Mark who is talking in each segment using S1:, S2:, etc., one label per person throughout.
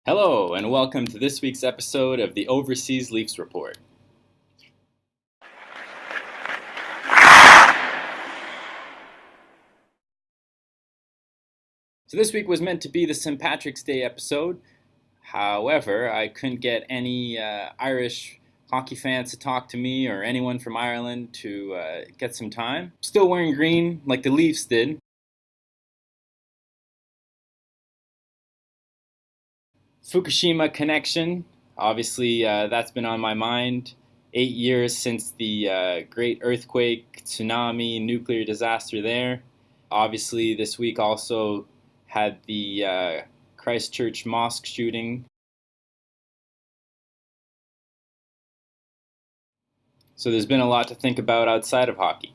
S1: Hello, and welcome to this week's episode of the Overseas Leafs Report. So this week was meant to be the St. Patrick's Day episode. However, I couldn't get any Irish hockey fans to talk to me or anyone from Ireland to get some time. Still wearing green like the Leafs did. Fukushima connection, obviously that's been on my mind. 8 years since the great earthquake, tsunami, nuclear disaster there. Obviously this week also had the Christchurch mosque shooting. So there's been a lot to think about outside of hockey.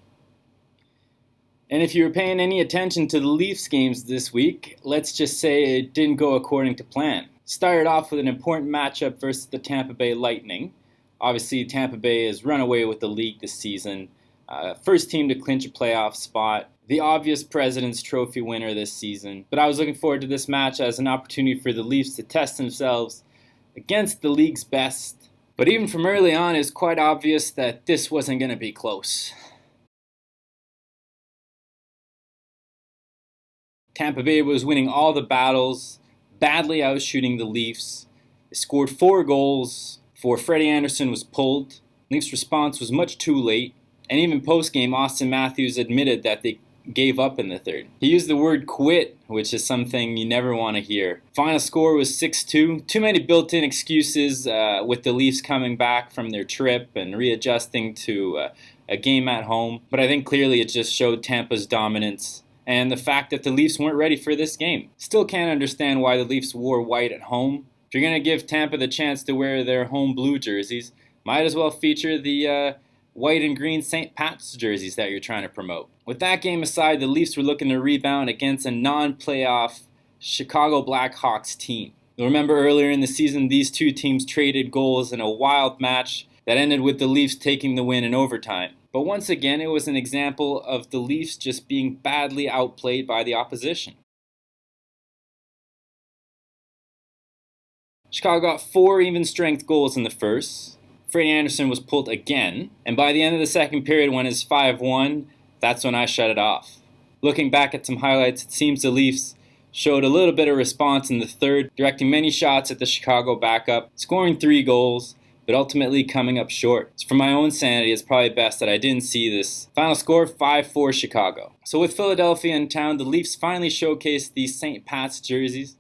S1: And if you were paying any attention to the Leafs games this week, let's just say it didn't go according to plan. Started off with an important matchup versus the Tampa Bay Lightning. Obviously, Tampa Bay has run away with the league this season. First team to clinch a playoff spot. The obvious President's Trophy winner this season. But I was looking forward to this match as an opportunity for the Leafs to test themselves against the league's best. But even from early on, it's quite obvious that this wasn't going to be close. Tampa Bay was winning all the battles, badly outshooting the Leafs. They scored 4 goals before Freddie Anderson was pulled. Leafs' response was much too late, and even post-game, Austin Matthews admitted that they gave up in the third. He used the word quit, which is something you never want to hear. Final score was 6-2. Too many built-in excuses with the Leafs coming back from their trip and readjusting to a game at home. But I think clearly it just showed Tampa's dominance and the fact that the Leafs weren't ready for this game. Still can't understand why the Leafs wore white at home. If you're going to give Tampa the chance to wear their home blue jerseys, might as well feature the white and green St. Pat's jerseys that you're trying to promote. With that game aside, the Leafs were looking to rebound against a non-playoff Chicago Blackhawks team. You'll remember earlier in the season, these two teams traded goals in a wild match that ended with the Leafs taking the win in overtime. But once again, it was an example of the Leafs just being badly outplayed by the opposition. Chicago got 4 even-strength goals in the first. Freddie Anderson was pulled again, and by the end of the second period, when it's 5-1, that's when I shut it off. Looking back at some highlights, it seems the Leafs showed a little bit of response in the third, directing many shots at the Chicago backup, scoring 3 goals, but ultimately coming up short. So for my own sanity, it's probably best that I didn't see this. Final score, 5-4 Chicago. So with Philadelphia in town, the Leafs finally showcased these St. Pat's jerseys.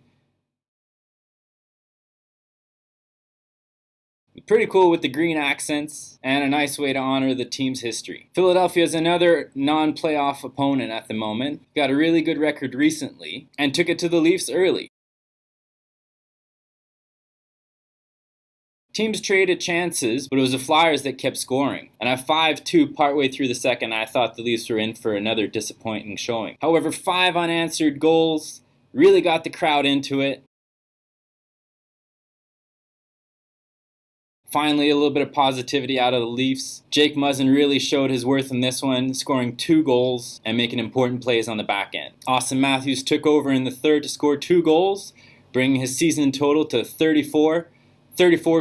S1: Pretty cool with the green accents, and a nice way to honor the team's history. Philadelphia is another non-playoff opponent at the moment. Got a really good record recently, and took it to the Leafs early. Teams traded chances, but it was the Flyers that kept scoring. And at 5-2 partway through the second, I thought the Leafs were in for another disappointing showing. However, 5 unanswered goals really got the crowd into it. Finally, a little bit of positivity out of the Leafs. Jake Muzzin really showed his worth in this one, scoring 2 goals and making important plays on the back end. Austin Matthews took over in the third to score 2 goals, bringing his season total to 34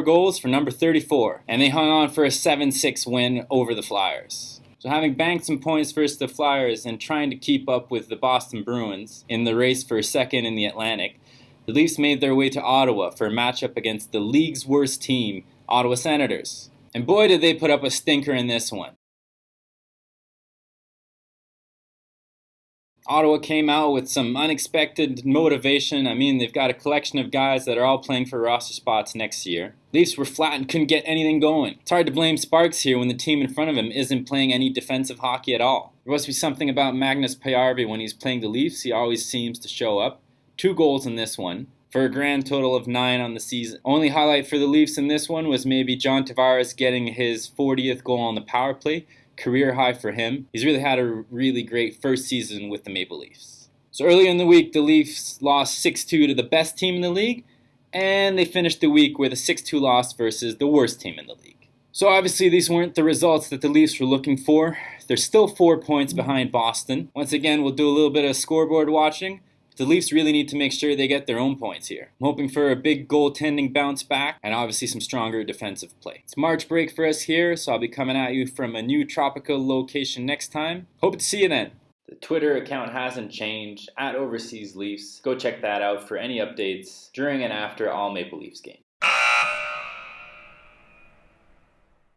S1: goals for number 34, and they hung on for a 7-6 win over the Flyers. So having banked some points versus the Flyers and trying to keep up with the Boston Bruins in the race for second in the Atlantic, the Leafs made their way to Ottawa for a matchup against the league's worst team, Ottawa Senators. And boy did they put up a stinker in this one. Ottawa came out with some unexpected motivation. I mean, they've got a collection of guys that are all playing for roster spots next year. Leafs were flat and couldn't get anything going. It's hard to blame Sparks here when the team in front of him isn't playing any defensive hockey at all. There must be something about Magnus Paajarvi when he's playing the Leafs. He always seems to show up. 2 goals in this one, for a grand total of 9 on the season. Only highlight for the Leafs in this one was maybe John Tavares getting his 40th goal on the power play. Career high for him. He's really had a really great first season with the Maple Leafs. So earlier in the week, the Leafs lost 6-2 to the best team in the league, and they finished the week with a 6-2 loss versus the worst team in the league. So obviously these weren't the results that the Leafs were looking for. They're still 4 points behind Boston. Once again, we'll do a little bit of scoreboard watching. The Leafs really need to make sure they get their own points here. I'm hoping for a big goaltending bounce back and obviously some stronger defensive play. It's March break for us here, so I'll be coming at you from a new tropical location next time. Hope to see you then. The Twitter account hasn't changed, @OverseasLeafs. Go check that out for any updates during and after all Maple Leafs games.